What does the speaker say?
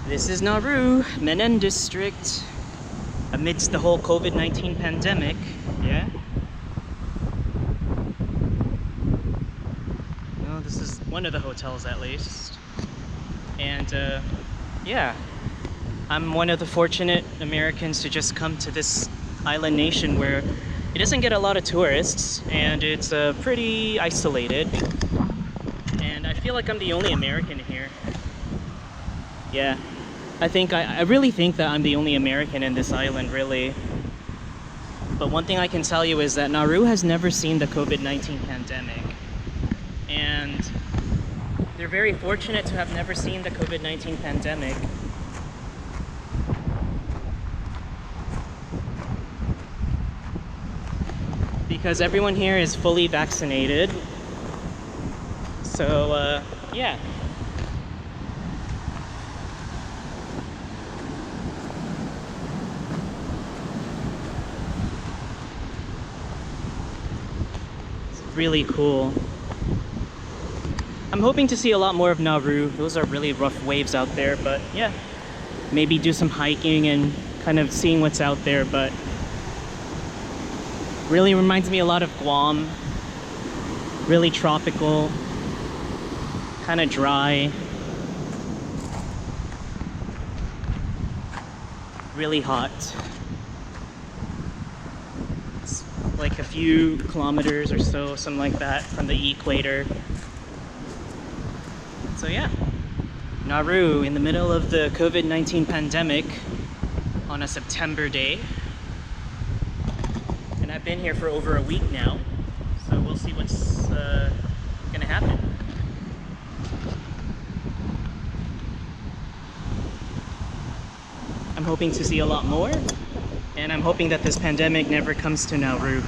This is Nauru, Menen district, amidst the whole COVID-19 pandemic, yeah? Well, this is one of the hotels at least. And yeah, I'm one of the fortunate Americans to just come to this island nation where it doesn't get a lot of tourists and it's pretty isolated. And I feel like I'm the only American here. Yeah. I really think that I'm the only American in this island, really. But one thing I can tell you is that Nauru has never seen the COVID-19 pandemic. And they're very fortunate to have never seen the COVID-19 pandemic. Because everyone here is fully vaccinated. So, yeah. Really cool. I'm hoping to see a lot more of Nauru. Those are really rough waves out there, but yeah, maybe do some hiking and kind of seeing what's out there. But really reminds me a lot of Guam. Really tropical, kind of dry, really hot. Like a few kilometers or so, something like that, from the equator. So yeah, Nauru in the middle of the COVID-19 pandemic on a September day. And I've been here for over a week now, so we'll see what's gonna happen. I'm hoping to see a lot more. And I'm hoping that this pandemic never comes to Nauru.